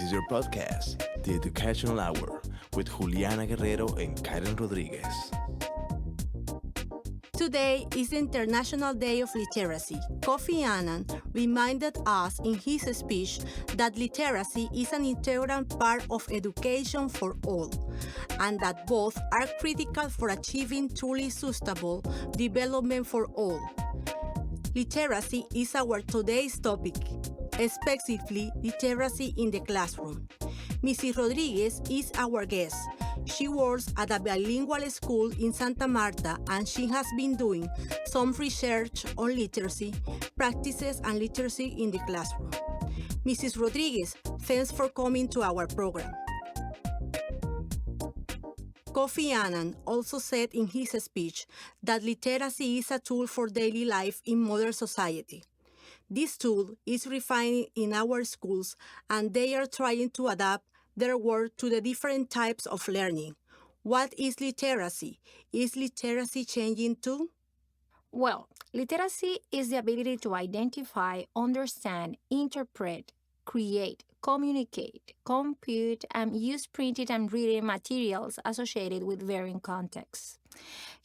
is your podcast, The Educational Hour, with Juliana Guerrero and Karen Rodríguez. Today is International Day of Literacy. Kofi Annan reminded us in his speech that literacy is an integral part of education for all, and that both are critical for achieving truly sustainable development for all. Literacy is our today's topic, specifically literacy in the classroom. Mrs. Rodríguez is our guest. She works at a bilingual school in Santa Marta, and she has been doing some research on literacy practices and literacy in the classroom. Mrs. Rodríguez, thanks for coming to our program. Kofi Annan also said in his speech that literacy is a tool for daily life in modern society. This tool is refined in our schools, and they are trying to adapt their work to the different types of learning. What is literacy? Is literacy changing too? Well, literacy is the ability to identify, understand, interpret, create, communicate, compute, and use printed and written materials associated with varying contexts.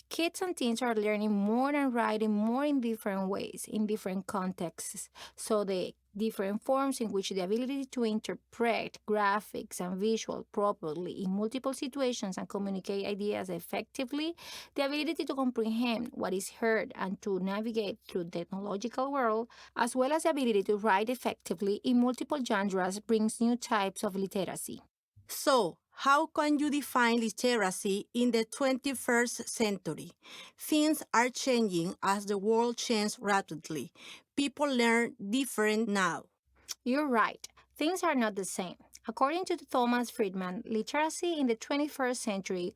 Kids and teens are learning more and writing more in different ways, in different contexts. So the different forms in which the ability to interpret graphics and visual properly in multiple situations and communicate ideas effectively, the ability to comprehend what is heard and to navigate through the technological world, as well as the ability to write effectively in multiple genres brings new types of literacy. So, how can you define literacy in the 21st century? Things are changing as the world changes rapidly. People learn different now. You're right. Things are not the same. According to Thomas Friedman, literacy in the 21st century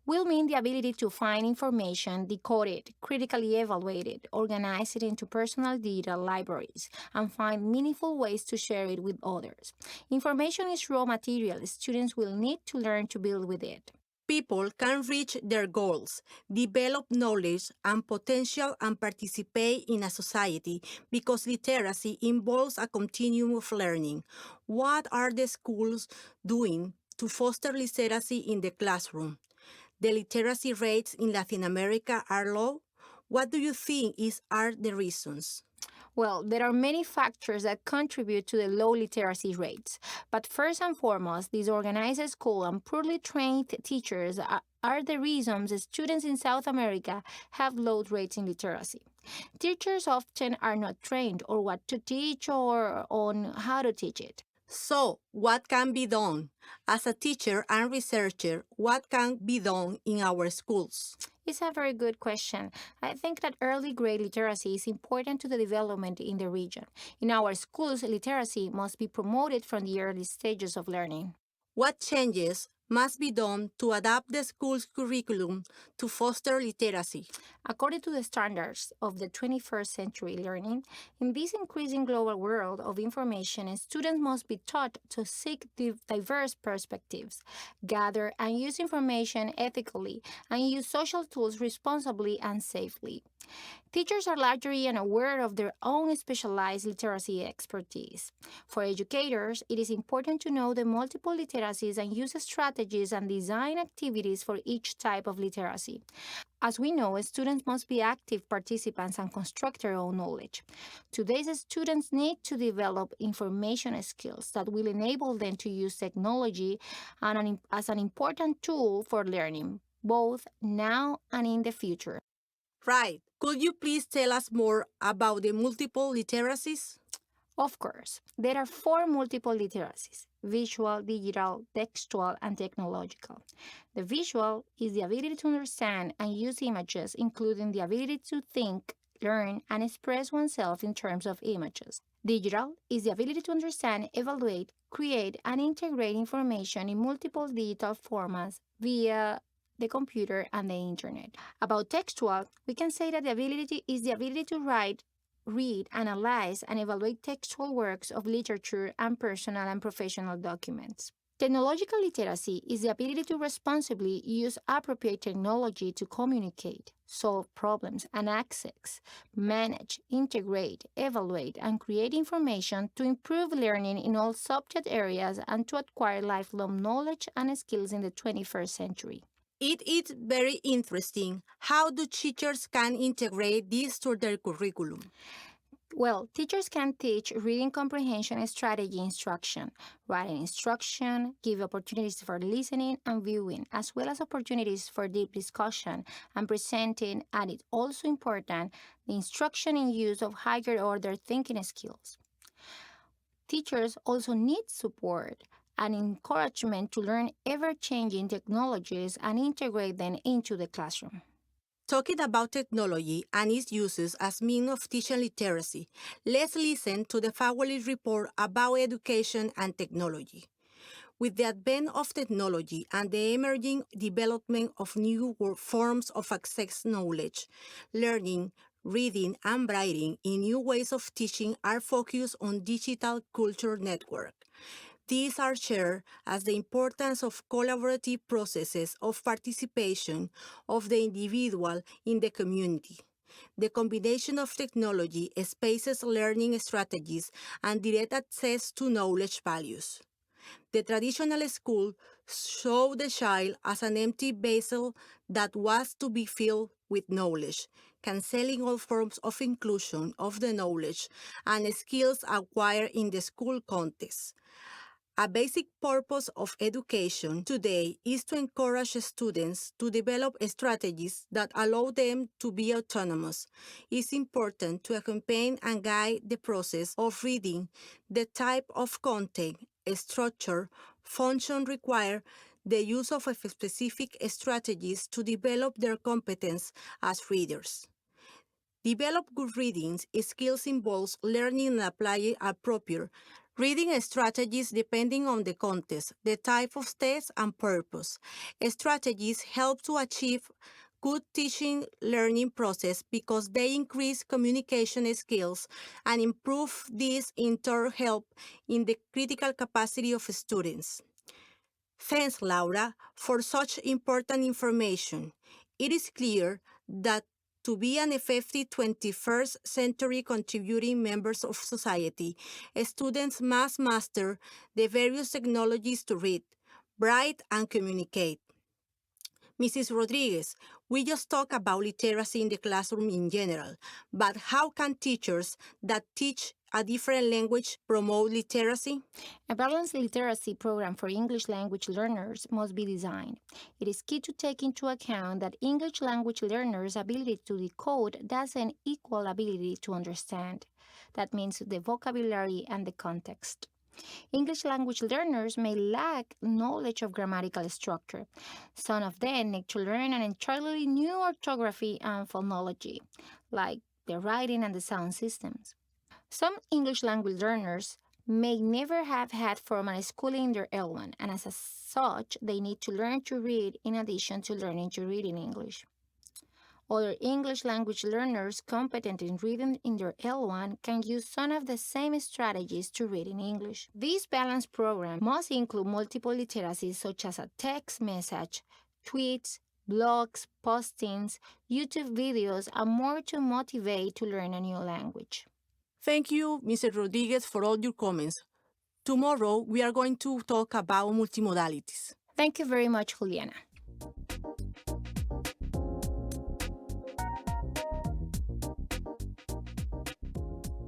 will mean the ability to find information, decode it, critically evaluate it, organize it into personal digital libraries, and find meaningful ways to share it with others. Information is raw material. Students will need to learn to build with it. People can reach their goals, develop knowledge and potential, and participate in a society because literacy involves a continuum of learning. What are the schools doing to foster literacy in the classroom? The literacy rates in Latin America are low. What do you think are the reasons? Well, there are many factors that contribute to the low literacy rates. But first and foremost, disorganized school and poorly trained teachers are the reasons students in South America have low rates in literacy. Teachers often are not trained on what to teach or on how to teach it. So, what can be done? As a teacher and researcher, what can be done in our schools? It's a very good question. I think that early grade literacy is important to the development in the region. In our schools, literacy must be promoted from the early stages of learning. What changes must be done to adapt the school's curriculum to foster literacy? According to the standards of the 21st century learning, in this increasing global world of information, students must be taught to seek diverse perspectives, gather and use information ethically, and use social tools responsibly and safely. Teachers are largely unaware of their own specialized literacy expertise. For educators, it is important to know the multiple literacies and use strategies and design activities for each type of literacy. As we know, students must be active participants and construct their own knowledge. Today's students need to develop information skills that will enable them to use technology as an important tool for learning, both now and in the future. Right. Could you please tell us more about the multiple literacies? Of course, there are 4 multiple literacies: visual, digital, textual, and technological. The visual is the ability to understand and use images, including the ability to think, learn, and express oneself in terms of images. Digital is the ability to understand, evaluate, create, and integrate information in multiple digital formats via the computer and the internet. About textual, we can say that the ability to write, read, analyze, and evaluate textual works of literature and personal and professional documents. Technological literacy is the ability to responsibly use appropriate technology to communicate, solve problems, and access, manage, integrate, evaluate, and create information to improve learning in all subject areas and to acquire lifelong knowledge and skills in the 21st century. It is very interesting. How do teachers can integrate this to their curriculum? Well, teachers can teach reading comprehension strategy instruction, writing instruction, give opportunities for listening and viewing, as well as opportunities for deep discussion and presenting, and it's also important, the instruction in use of higher order thinking skills. Teachers also need support and encouragement to learn ever-changing technologies and integrate them into the classroom. Talking about technology and its uses as means of teaching literacy, let's listen to the faculty report about education and technology. With the advent of technology and the emerging development of new forms of access knowledge, learning, reading, and writing in new ways of teaching are focused on digital culture network. These are shared as the importance of collaborative processes of participation of the individual in the community. The combination of technology, spaces, learning strategies, and direct access to knowledge values. The traditional school saw the child as an empty vessel that was to be filled with knowledge, canceling all forms of inclusion of the knowledge and skills acquired in the school context. A basic purpose of education today is to encourage students to develop strategies that allow them to be autonomous. It's important to accompany and guide the process of reading, the type of content, structure, function required, the use of specific strategies to develop their competence as readers. Develop good reading skills involves learning and applying appropriate reading strategies depending on the context, the type of text, and purpose. Strategies help to achieve good teaching learning process because they increase communication skills and improve these in turn help in the critical capacity of students. Thanks, Laura, for such important information. It is clear that to be an effective 21st century contributing members of society, students must master the various technologies to read, write, and communicate. Mrs. Rodríguez, we just talked about literacy in the classroom in general, but how can teachers that teach a different language promote literacy? A balanced literacy program for English language learners must be designed. It is key to take into account that English language learners' ability to decode doesn't equal ability to understand. That means the vocabulary and the context. English language learners may lack knowledge of grammatical structure. Some of them need to learn an entirely new orthography and phonology, like the writing and the sound systems. Some English language learners may never have had formal schooling in their L1, and as such, they need to learn to read in addition to learning to read in English. Other English language learners competent in reading in their L1 can use some of the same strategies to read in English. This balanced program must include multiple literacies such as a text message, tweets, blogs, postings, YouTube videos, and more to motivate to learn a new language. Thank you, Mr. Rodriguez, for all your comments. Tomorrow, we are going to talk about multimodalities. Thank you very much, Juliana.